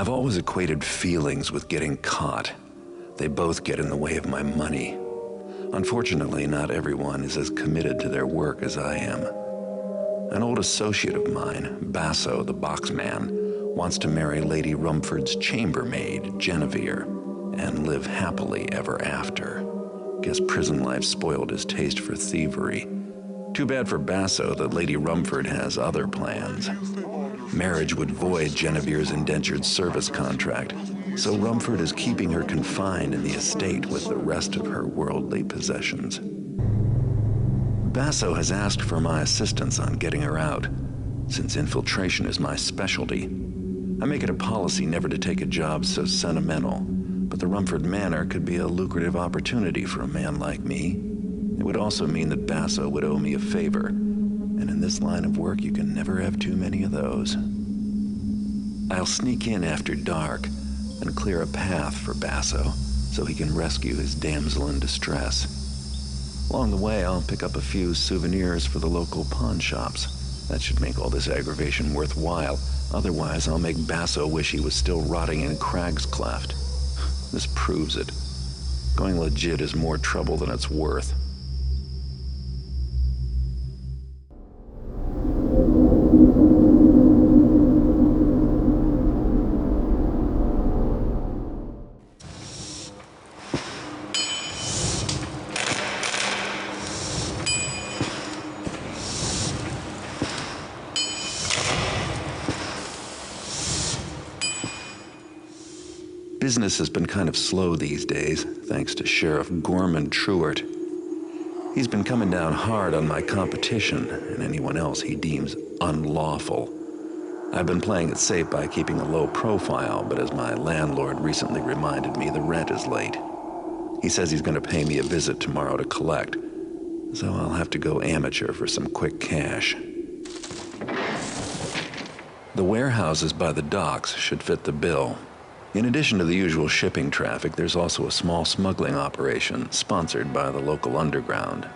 I've always equated feelings with getting caught. They both get in the way of my money. Unfortunately, not everyone is as committed to their work as I am. An old associate of mine, Basso the boxman, wants to marry Lady Rumford's chambermaid, Genevieve, and live happily ever after. Guess prison life spoiled his taste for thievery. Too bad for Basso that Lady Rumford has other plans. Marriage would void Genevieve's indentured service contract, so Rumford is keeping her confined in the estate with the rest of her worldly possessions. Basso has asked for my assistance on getting her out, since infiltration is my specialty. I make it a policy never to take a job so sentimental, but the Rumford Manor could be a lucrative opportunity for a man like me. It would also mean that Basso would owe me a favor, and in this line of work you can never have too many of those. I'll sneak in after dark and clear a path for Basso so he can rescue his damsel in distress. Along the way, I'll pick up a few souvenirs for the local pawn shops. That should make all this aggravation worthwhile. Otherwise, I'll make Basso wish he was still rotting in Crag's Cleft. This proves it. Going legit is more trouble than it's worth. Business has been kind of slow these days, thanks to Sheriff Gorman Truart. He's been coming down hard on my competition and anyone else he deems unlawful. I've been playing it safe by keeping a low profile, but as my landlord recently reminded me, the rent is late. He says he's going to pay me a visit tomorrow to collect, so I'll have to go amateur for some quick cash. The warehouses by the docks should fit the bill. In addition to the usual shipping traffic, there's also a small smuggling operation sponsored by the local underground.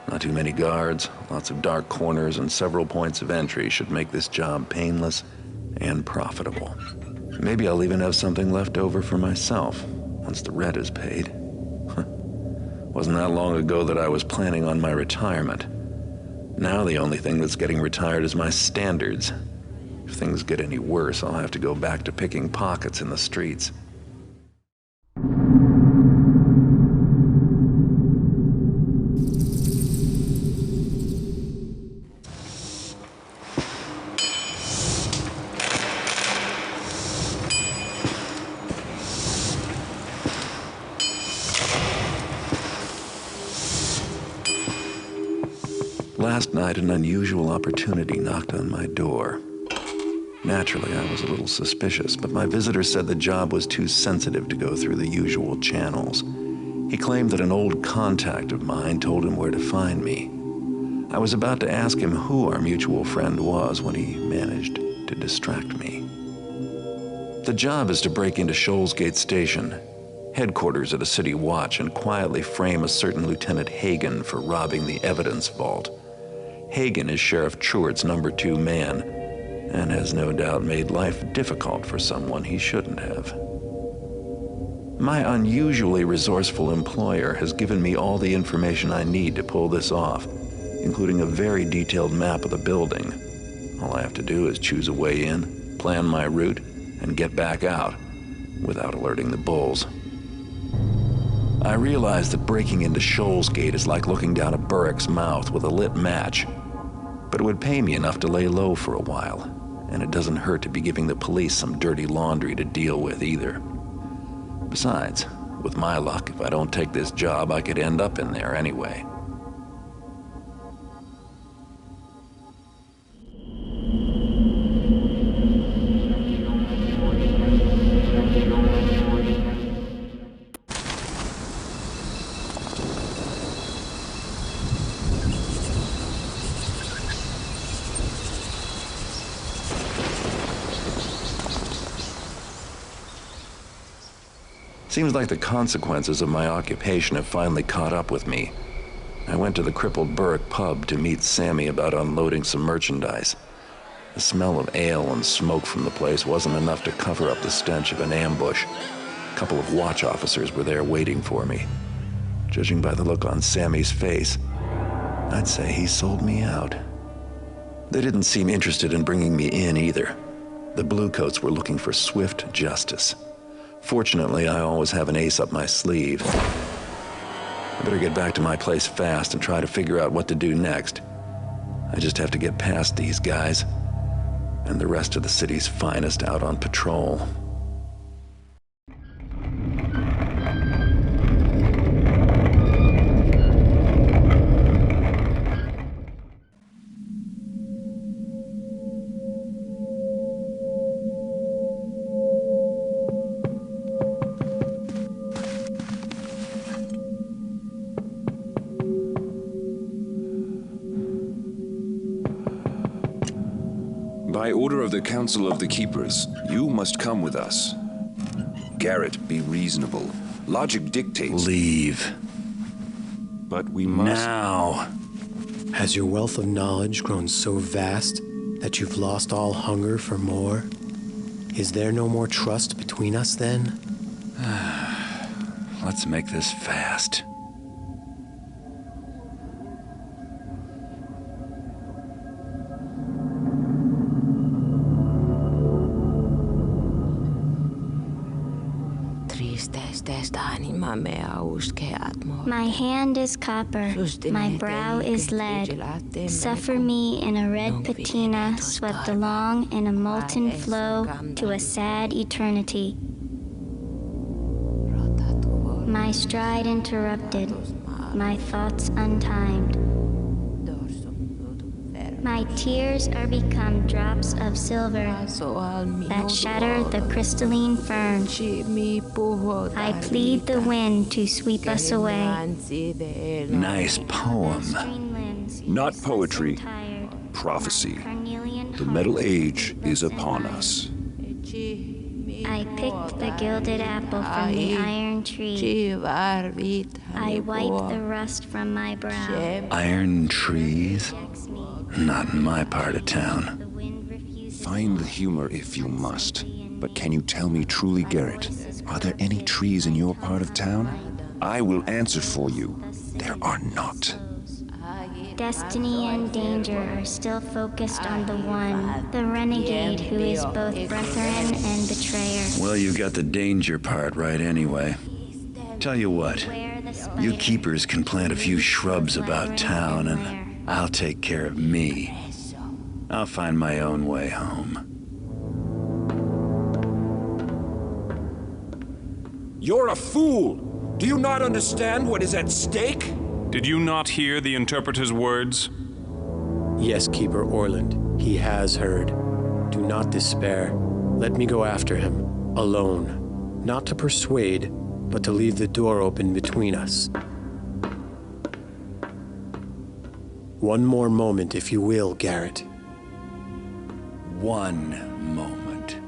Not too many guards, lots of dark corners, and several points of entry should make this job painless and profitable. Maybe I'll even have something left over for myself once the rent is paid. Wasn't that long ago that I was planning on my retirement. Now the only thing that's getting retired is my standards. If things get any worse, I'll have to go back to picking pockets in the streets. Last night, an unusual opportunity knocked on my door. Naturally, I was a little suspicious, but my visitor said the job was too sensitive to go through the usual channels. He claimed that an old contact of mine told him where to find me. I was about to ask him who our mutual friend was when he managed to distract me. The job is to break into Shoalsgate Station, headquarters of a city watch, and quietly frame a certain Lieutenant Hagen for robbing the evidence vault. Hagen is Sheriff Truart's #2 man, and has no doubt made life difficult for someone he shouldn't have. My unusually resourceful employer has given me all the information I need to pull this off, including a very detailed map of the building. All I have to do is choose a way in, plan my route, and get back out, without alerting the bulls. I realize that breaking into Shoalsgate is like looking down a burrick's mouth with a lit match, but it would pay me enough to lay low for a while. And it doesn't hurt to be giving the police some dirty laundry to deal with either. Besides, with my luck, if I don't take this job, I could end up in there anyway. Seems like the consequences of my occupation have finally caught up with me. I went to the crippled Burrick pub to meet Sammy about unloading some merchandise. The smell of ale and smoke from the place wasn't enough to cover up the stench of an ambush. A couple of watch officers were there waiting for me. Judging by the look on Sammy's face, I'd say he sold me out. They didn't seem interested in bringing me in either. The Bluecoats were looking for swift justice. Fortunately, I always have an ace up my sleeve. I better get back to my place fast and try to figure out what to do next. I just have to get past these guys and the rest of the city's finest out on patrol. By order of the Council of the Keepers, you must come with us. Garrett, be reasonable. Logic dictates... Leave. But we must... Now! Has your wealth of knowledge grown so vast that you've lost all hunger for more? Is there no more trust between us then? Let's make this fast. My hand is copper, my brow is lead. Suffer me in a red patina swept along in a molten flow to a sad eternity. My stride interrupted, my thoughts untimed. My tears are become drops of silver that shatter the crystalline fern. I plead the wind to sweep us away. Nice poem. Not poetry, prophecy. The Metal Age is upon us. I picked the gilded apple from the iron tree. I wipe the rust from my brow. Iron trees? Not in my part of town. Find the humor if you must. But can you tell me truly, Garrett, are there any trees in your part of town? I will answer for you. There are not. Destiny and danger are still focused on the one, the renegade who is both brethren and betrayer. Well, you got the danger part right anyway. Tell you what, you keepers can plant a few shrubs about town and I'll take care of me. I'll find my own way home. You're a fool! Do you not understand what is at stake? Did you not hear the interpreter's words? Yes, Keeper Orland, he has heard. Do not despair. Let me go after him, alone. Not to persuade, but to leave the door open between us. One more moment, if you will, Garrett. One moment.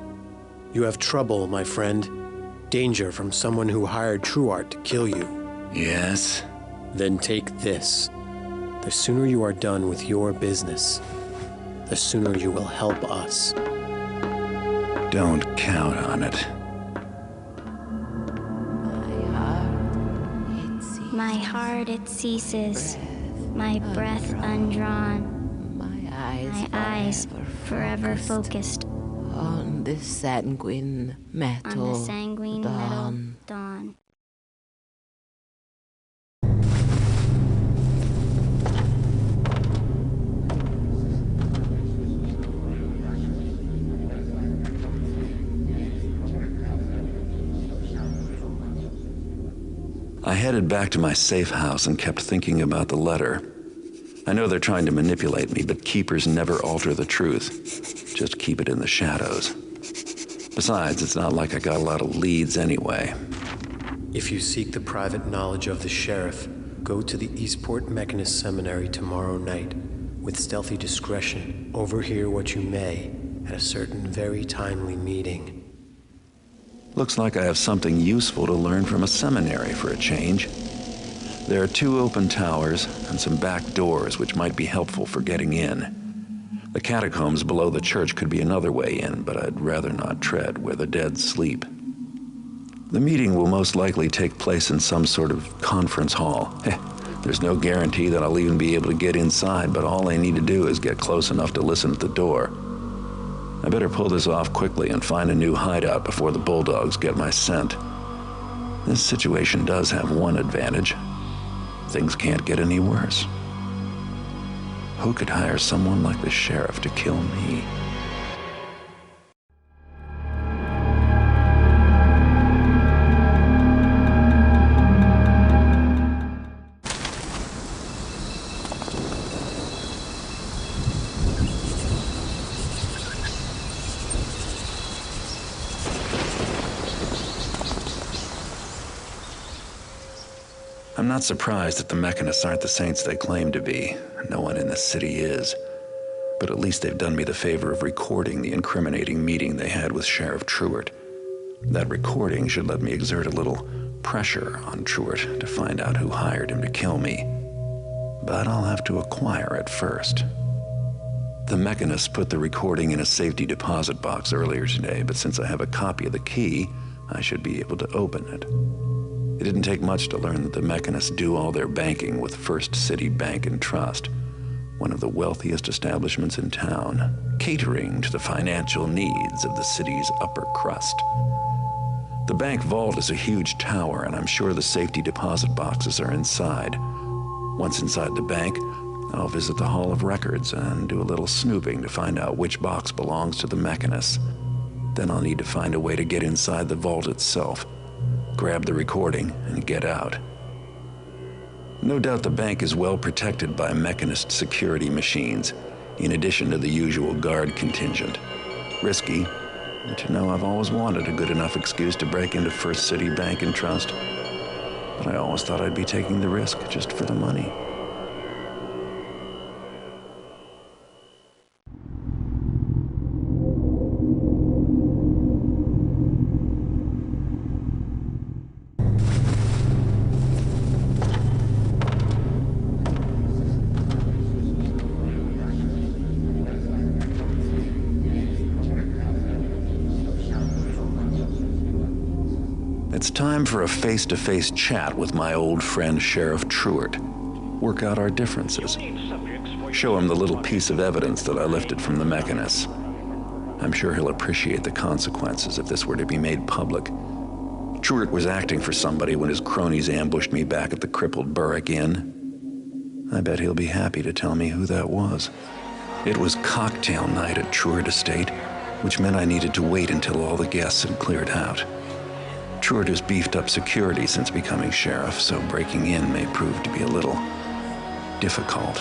You have trouble, my friend. Danger from someone who hired Truart to kill you. Yes? Then take this. The sooner you are done with your business, the sooner you will help us. Don't count on it. My heart it ceases, my breath undrawn, my eyes forever focused on the sanguine metal dawn. I headed back to my safe house and kept thinking about the letter. I know they're trying to manipulate me, but keepers never alter the truth. Just keep it in the shadows. Besides, it's not like I got a lot of leads anyway. If you seek the private knowledge of the sheriff, go to the Eastport Mechanist Seminary tomorrow night. With stealthy discretion, overhear what you may at a certain very timely meeting. Looks like I have something useful to learn from a seminary for a change. There are 2 open towers and some back doors which might be helpful for getting in. The catacombs below the church could be another way in, but I'd rather not tread where the dead sleep. The meeting will most likely take place in some sort of conference hall. There's no guarantee that I'll even be able to get inside, but all I need to do is get close enough to listen at the door. I better pull this off quickly and find a new hideout before the bulldogs get my scent. This situation does have one advantage. Things can't get any worse. Who could hire someone like the sheriff to kill me? I'm not surprised that the mechanists aren't the saints they claim to be. No one in this city is. But at least they've done me the favor of recording the incriminating meeting they had with Sheriff Truart. That recording should let me exert a little pressure on Truart to find out who hired him to kill me. But I'll have to acquire it first. The mechanists put the recording in a safety deposit box earlier today, but since I have a copy of the key, I should be able to open it. It didn't take much to learn that the mechanists do all their banking with First City Bank and Trust, one of the wealthiest establishments in town, catering to the financial needs of the city's upper crust. The bank vault is a huge tower, and I'm sure the safety deposit boxes are inside. Once inside the bank, I'll visit the Hall of Records and do a little snooping to find out which box belongs to the mechanists. Then I'll need to find a way to get inside the vault itself, grab the recording, and get out. No doubt the bank is well protected by mechanist security machines, in addition to the usual guard contingent. Risky, but you know, I've always wanted a good enough excuse to break into First City Bank and Trust. But I always thought I'd be taking the risk just for the money. It's time for a face-to-face chat with my old friend Sheriff Truart. Work out our differences. Show him the little piece of evidence that I lifted from the mechanists. I'm sure he'll appreciate the consequences if this were to be made public. Truart was acting for somebody when his cronies ambushed me back at the crippled Burrick Inn. I bet he'll be happy to tell me who that was. It was cocktail night at Truart Estate, which meant I needed to wait until all the guests had cleared out. Truart has beefed up security since becoming sheriff, so breaking in may prove to be a little difficult.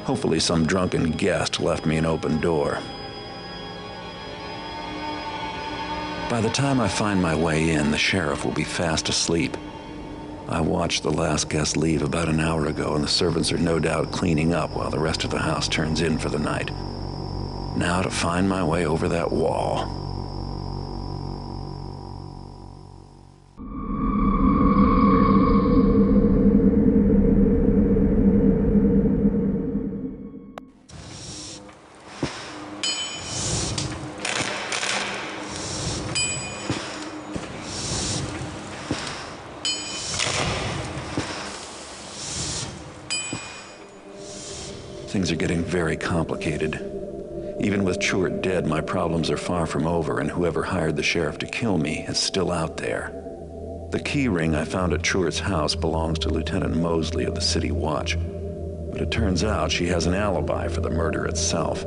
Hopefully some drunken guest left me an open door. By the time I find my way in, the sheriff will be fast asleep. I watched the last guest leave about an hour ago, and the servants are no doubt cleaning up while the rest of the house turns in for the night. Now to find my way over that wall. Things are getting very complicated. Even with Truart dead, my problems are far from over, and whoever hired the sheriff to kill me is still out there. The key ring I found at Truart's house belongs to Lieutenant Mosley of the City Watch, but it turns out she has an alibi for the murder itself.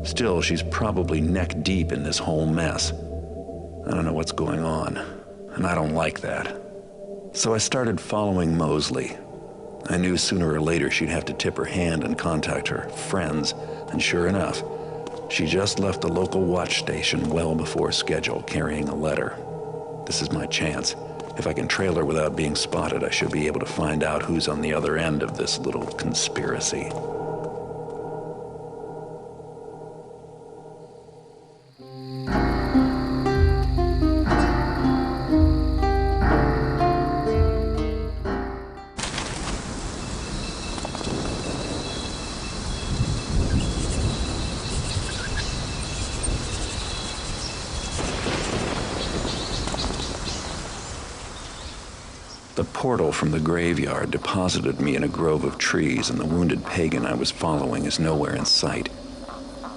Still, she's probably neck deep in this whole mess. I don't know what's going on, and I don't like that. So I started following Mosley. I knew sooner or later she'd have to tip her hand and contact her friends, and sure enough, she just left the local watch station well before schedule, carrying a letter. This is my chance. If I can trail her without being spotted, I should be able to find out who's on the other end of this little conspiracy. The portal from the graveyard deposited me in a grove of trees, and the wounded pagan I was following is nowhere in sight.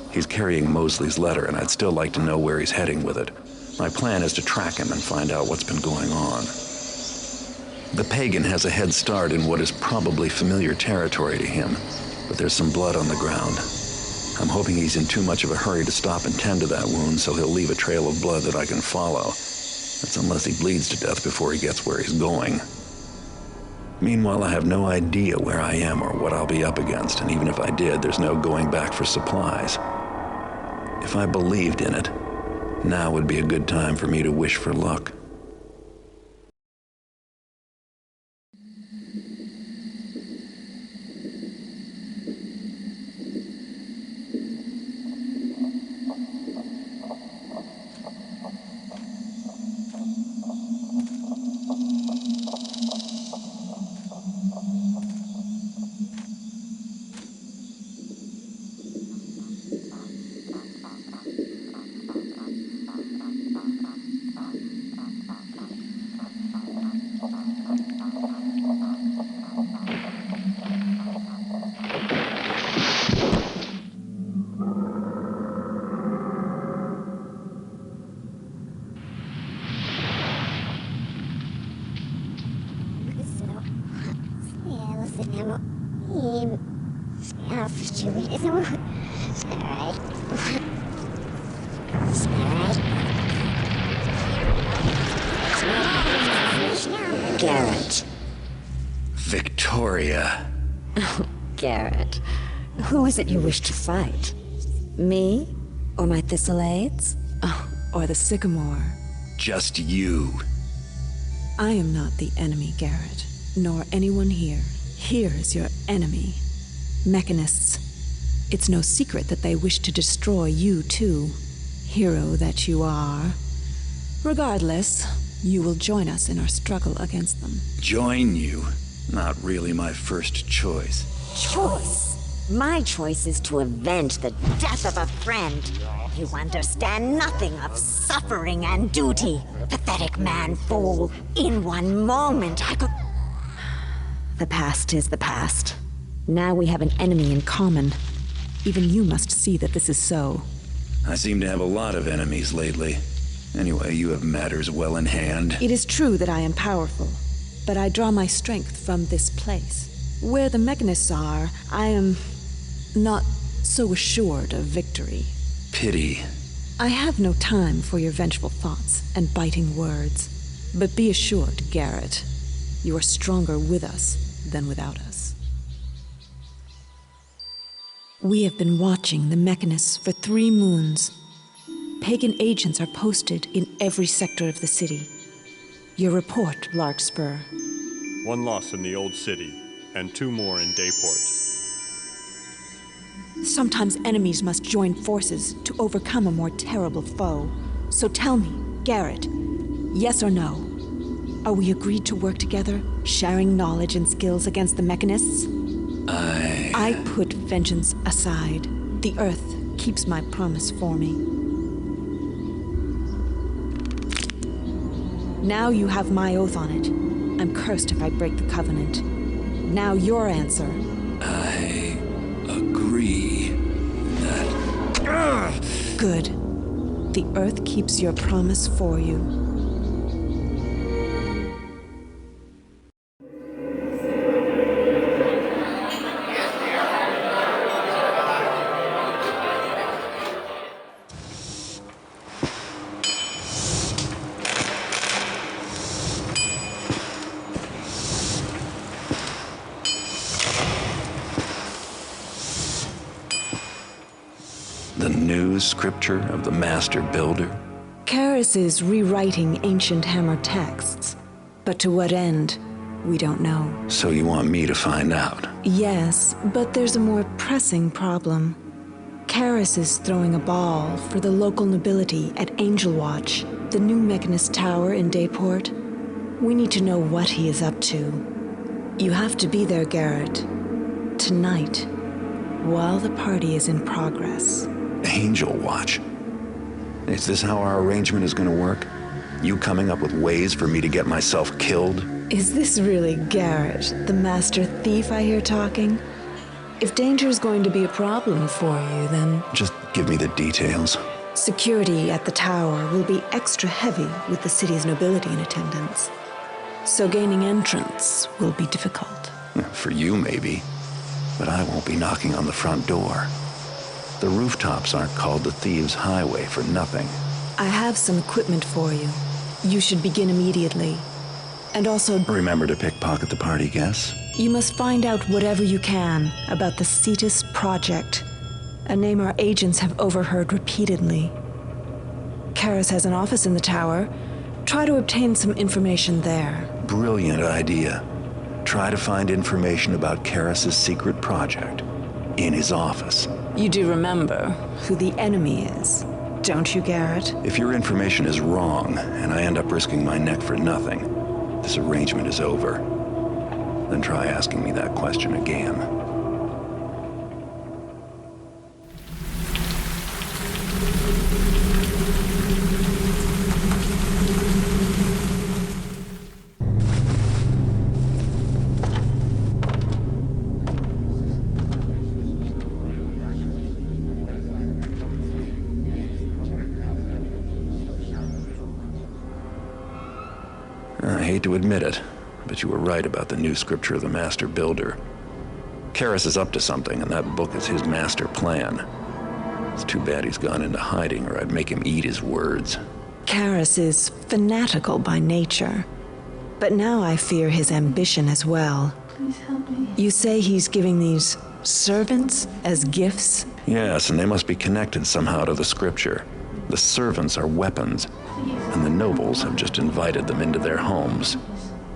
He's carrying Mosley's letter, and I'd still like to know where he's heading with it. My plan is to track him and find out what's been going on. The pagan has a head start in what is probably familiar territory to him, but there's some blood on the ground. I'm hoping he's in too much of a hurry to stop and tend to that wound, so he'll leave a trail of blood that I can follow. That's unless he bleeds to death before he gets where he's going. Meanwhile, I have no idea where I am or what I'll be up against, and even if I did, there's no going back for supplies. If I believed in it, now would be a good time for me to wish for luck. Garrett. Victoria. Garrett, who is it you wish to fight? Me? Or my Thistlades? Or the Sycamore? Just you. I am not the enemy, Garrett, nor anyone here. Here is your enemy. Mechanists. It's no secret that they wish to destroy you, too. Hero that you are. Regardless, you will join us in our struggle against them. Join you? Not really my first choice. Choice? My choice is to avenge the death of a friend. You understand nothing of suffering and duty. Pathetic man fool. In one moment I could... The past is the past. Now we have an enemy in common. Even you must see that this is so. I seem to have a lot of enemies lately. Anyway, you have matters well in hand. It is true that I am powerful, but I draw my strength from this place. Where the mechanists are, I am not so assured of victory. Pity. I have no time for your vengeful thoughts and biting words. But be assured, Garrett, you are stronger with us than without us. We have been watching the mechanists for 3 moons. Pagan agents are posted in every sector of the city. Your report, Larkspur. 1 loss in the Old City, and 2 more in Dayport. Sometimes enemies must join forces to overcome a more terrible foe. So tell me, Garrett, yes or no? Are we agreed to work together, sharing knowledge and skills against the mechanists? I put vengeance aside. The Earth keeps my promise for me. Now you have my oath on it. I'm cursed if I break the covenant. Now your answer. I agree that... Good. The Earth keeps your promise for you. The new scripture of the Master Builder? Karis is rewriting ancient Hammer texts. But to what end? We don't know. So you want me to find out? Yes, but there's a more pressing problem. Karis is throwing a ball for the local nobility at Angel Watch, the new Mechanist Tower in Dayport. We need to know what he is up to. You have to be there, Garrett. Tonight, while the party is in progress. Angel Watch? Is this how our arrangement is going to work? You coming up with ways for me to get myself killed? Is this really Garrett, the master thief I hear talking? If danger's going to be a problem for you, then... Just give me the details. Security at the tower will be extra heavy with the city's nobility in attendance. So gaining entrance will be difficult. For you, maybe. But I won't be knocking on the front door. The rooftops aren't called the Thieves' Highway for nothing. I have some equipment for you. You should begin immediately. And also... Remember to pickpocket the party guests? You must find out whatever you can about the Cetus Project, a name our agents have overheard repeatedly. Karis has an office in the tower. Try to obtain some information there. Brilliant idea. Try to find information about Karis' secret project in his office. You do remember who the enemy is, don't you, Garrett? If your information is wrong, and I end up risking my neck for nothing, this arrangement is over. Then try asking me that question again. I hate to admit it, but you were right about the new scripture of the Master Builder. Karis is up to something, and that book is his master plan. It's too bad he's gone into hiding, or I'd make him eat his words. Karis is fanatical by nature, but now I fear his ambition as well. Please help me. You say he's giving these servants as gifts? Yes, and they must be connected somehow to the scripture. The servants are weapons, and the nobles have just invited them into their homes.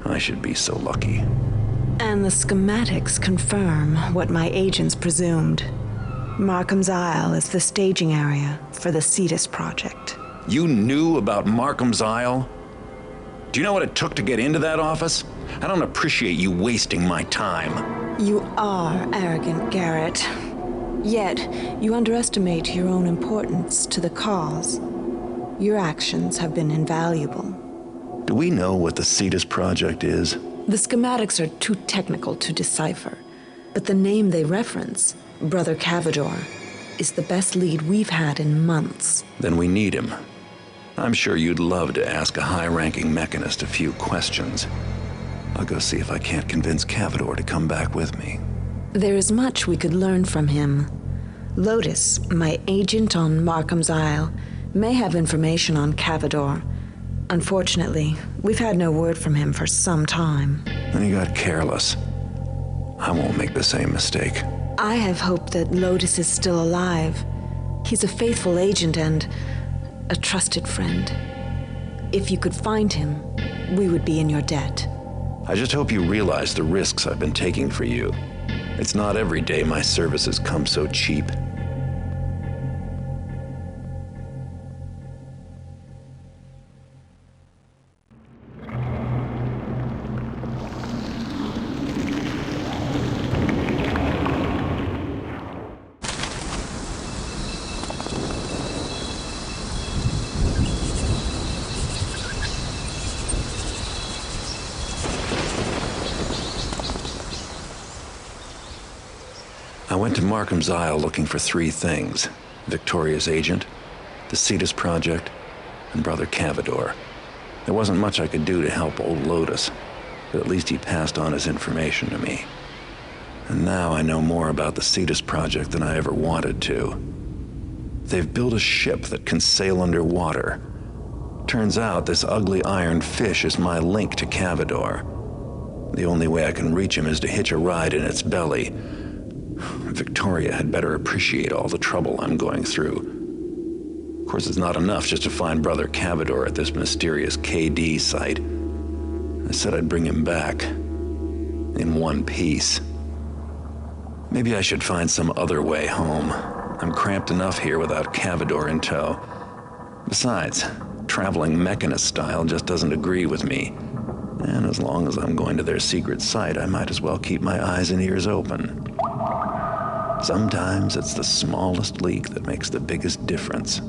I should be so lucky. And the schematics confirm what my agents presumed. Markham's Isle is the staging area for the Cetus Project. You knew about Markham's Isle? Do you know what it took to get into that office? I don't appreciate you wasting my time. You are arrogant, Garrett. Yet, you underestimate your own importance to the cause. Your actions have been invaluable. Do we know what the Cetus Project is? The schematics are too technical to decipher, but the name they reference, Brother Cavador, is the best lead we've had in months. Then we need him. I'm sure you'd love to ask a high-ranking mechanist a few questions. I'll go see if I can't convince Cavador to come back with me. There is much we could learn from him. Lotus, my agent on Markham's Isle, may have information on Cavador. Unfortunately, we've had no word from him for some time. Then he got careless. I won't make the same mistake. I have hope that Lotus is still alive. He's a faithful agent and a trusted friend. If you could find him, we would be in your debt. I just hope you realize the risks I've been taking for you. It's not every day my services come so cheap. I went to Markham's Isle looking for three things: Victoria's agent, the Cetus Project, and Brother Cavador. There wasn't much I could do to help old Lotus, but at least he passed on his information to me. And now I know more about the Cetus Project than I ever wanted to. They've built a ship that can sail underwater. Turns out this ugly iron fish is my link to Cavador. The only way I can reach him is to hitch a ride in its belly. Victoria had better appreciate all the trouble I'm going through. Of course, it's not enough just to find Brother Cavador at this mysterious KD site. I said I'd bring him back. In one piece. Maybe I should find some other way home. I'm cramped enough here without Cavador in tow. Besides, traveling mechanist style just doesn't agree with me. And as long as I'm going to their secret site, I might as well keep my eyes and ears open. Sometimes it's the smallest leak that makes the biggest difference.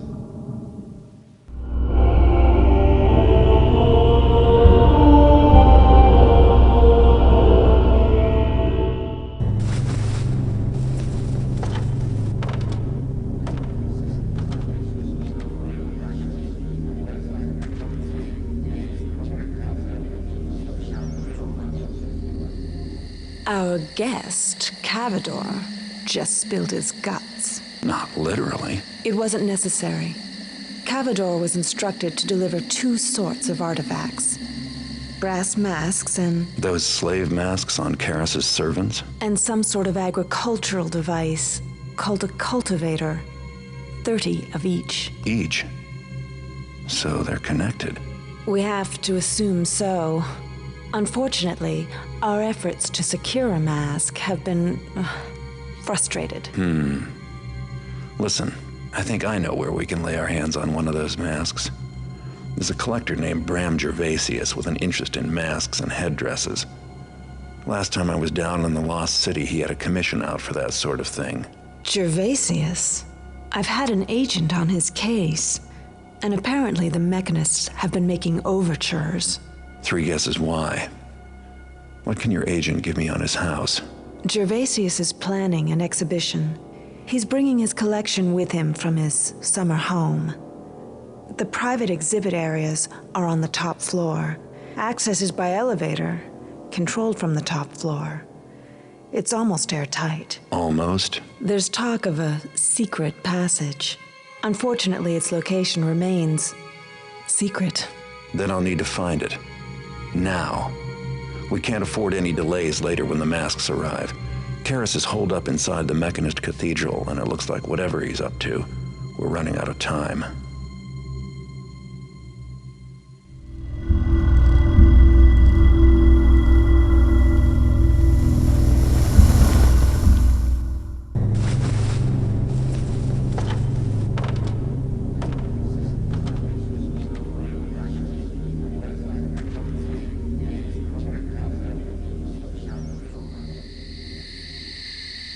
Our guest, Cavador, just spilled his guts. Not literally. It wasn't necessary. Cavador was instructed to deliver 2 sorts of artifacts. Brass masks and... Those slave masks on Karis's servants? And some sort of agricultural device called a cultivator. 30 of each. Each? So they're connected. We have to assume so. Unfortunately, our efforts to secure a mask have been... frustrated. Listen, I think I know where we can lay our hands on one of those masks. There's a collector named Bram Gervasius with an interest in masks and headdresses. Last time I was down in the Lost City, he had a commission out for that sort of thing. Gervasius? I've had an agent on his case, and apparently the mechanists have been making overtures. 3 guesses why. What can your agent give me on his house? Gervasius is planning an exhibition. He's bringing his collection with him from his summer home. The private exhibit areas are on the top floor. Access is by elevator, controlled from the top floor. It's almost airtight. Almost? There's talk of a secret passage. Unfortunately, its location remains secret. Then I'll need to find it. Now. We can't afford any delays later when the masks arrive. Karis is holed up inside the Mechanist Cathedral, and it looks like whatever he's up to, we're running out of time.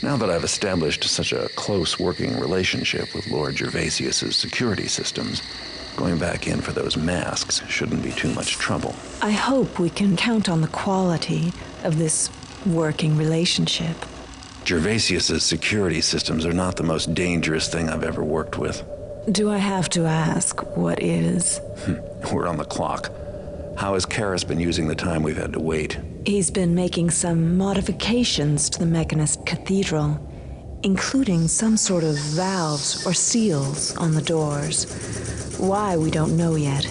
Now that I've established such a close working relationship with Lord Gervasius's security systems, going back in for those masks shouldn't be too much trouble. I hope we can count on the quality of this working relationship. Gervasius's security systems are not the most dangerous thing I've ever worked with. Do I have to ask what is? We're on the clock. How has Karis been using the time we've had to wait? He's been making some modifications to the Mechanist Cathedral, including some sort of valves or seals on the doors. Why, we don't know yet.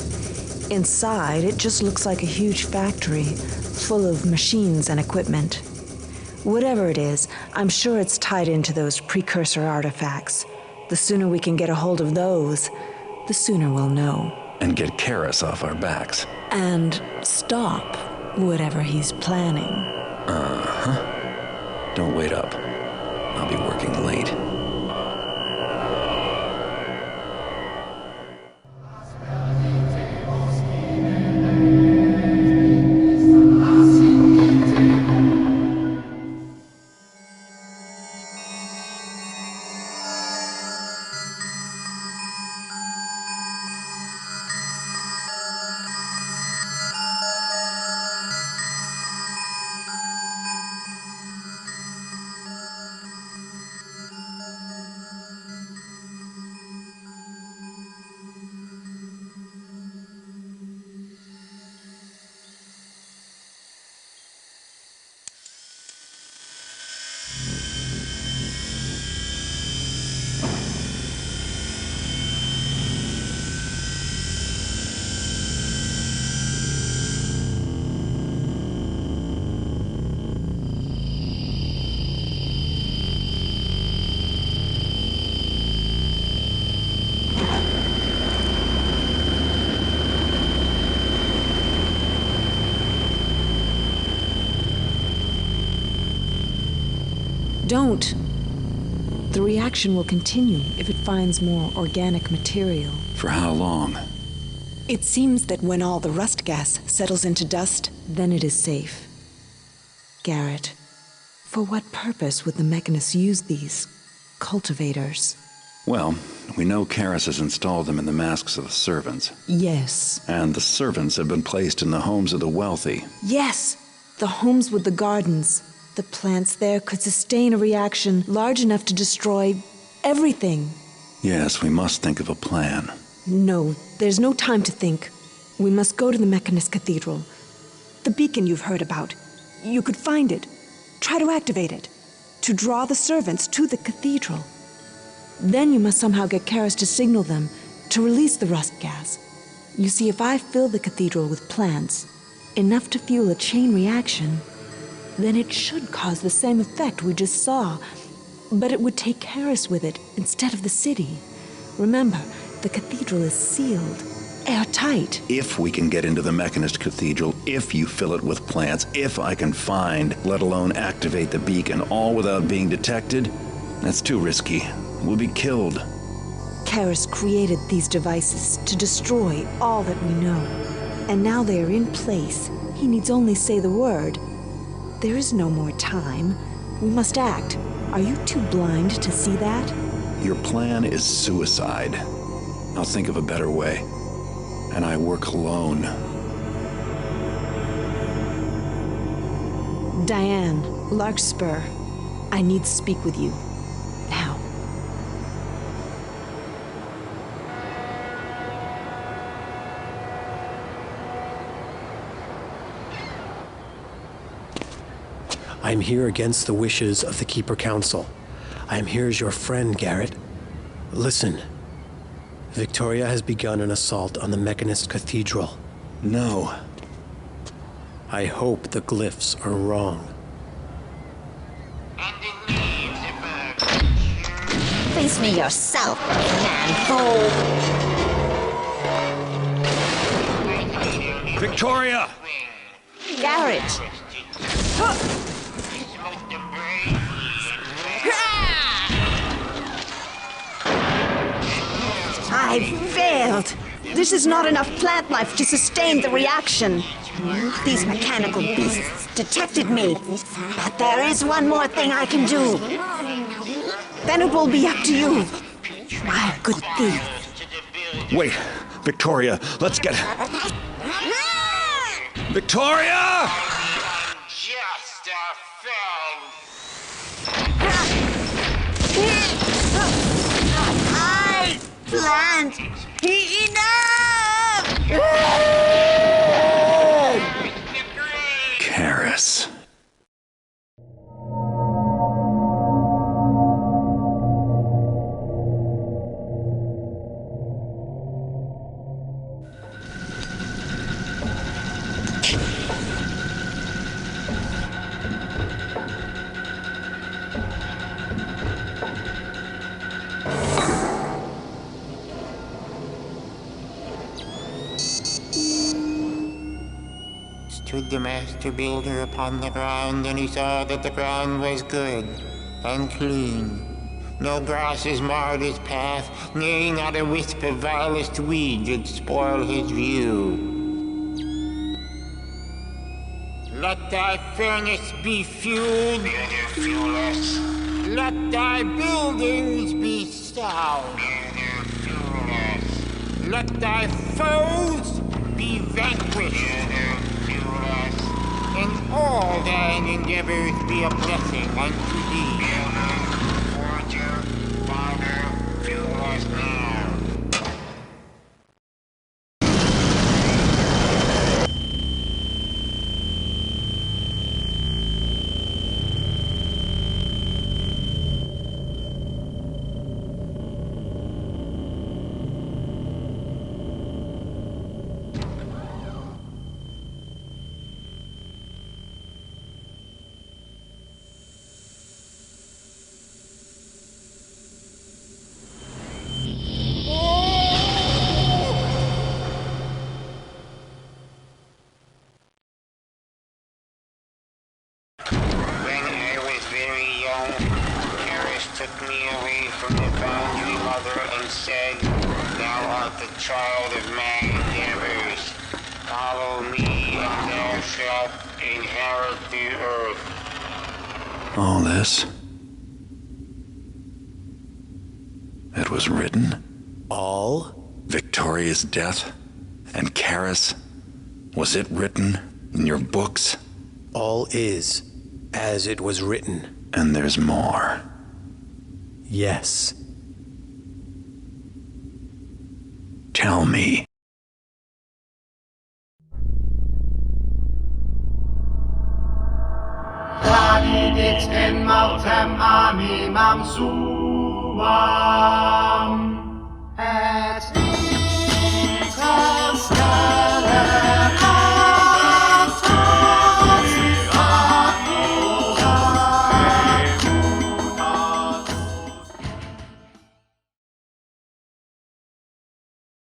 Inside, it just looks like a huge factory, full of machines and equipment. Whatever it is, I'm sure it's tied into those precursor artifacts. The sooner we can get a hold of those, the sooner we'll know. And get Karis off our backs. And stop whatever he's planning. Uh-huh. Don't wait up. I'll be working late. Don't. The reaction will continue if it finds more organic material. For how long? It seems that when all the rust gas settles into dust, then it is safe. Garrett, for what purpose would the mechanists use these cultivators? Well, we know Karis has installed them in the masks of the servants. Yes. And the servants have been placed in the homes of the wealthy. Yes! The homes with the gardens. The plants there could sustain a reaction large enough to destroy everything. Yes, we must think of a plan. No, there's no time to think. We must go to the Mechanist Cathedral. The beacon you've heard about. You could find it. Try to activate it, to draw the servants to the cathedral. Then you must somehow get Karis to signal them to release the rust gas. You see, if I fill the cathedral with plants, enough to fuel a chain reaction, then it should cause the same effect we just saw, but it would take Karis with it instead of the city. Remember, the cathedral is sealed, airtight. If we can get into the Mechanist Cathedral, if you fill it with plants, if I can find, let alone activate the beacon, all without being detected, that's too risky. We'll be killed. Karis created these devices to destroy all that we know. And now they are in place. He needs only say the word. There is no more time. We must act. Are you too blind to see that? Your plan is suicide. I'll think of a better way. And I work alone. Diane, Larkspur, I need to speak with you. Now. I am here against the wishes of the Keeper Council. I am here as your friend, Garrett. Listen. Victoria has begun an assault on the Mechanist Cathedral. No. I hope the glyphs are wrong. Face me yourself, man fool! Victoria! Garrett! I failed. This is not enough plant life to sustain the reaction. These mechanical beasts detected me. But there is one more thing I can do. Then it will be up to you, my good thief. Wait, Victoria, let's get... Victoria! Just a film. I planned enough! Karis. Stood the master builder upon the ground, and he saw that the ground was good and clean. No grasses marred his path, nay, not a wisp of vilest weed did spoil his view. Let thy furnace be fueled, fuel us. Let thy buildings be sound, fuel us. Let thy foes be vanquished, and all thine endeavors be a blessing unto thee. Forger, Father, fuel us now. Took me away from the boundary mother and said, "Thou art the child of my endeavors. Follow me and thou shalt inherit the earth." All this? It was written? All? Victoria's death? And Karis? Was it written in your books? All is as it was written. And there's more. Yes. Tell me. God et in mortem animam suam.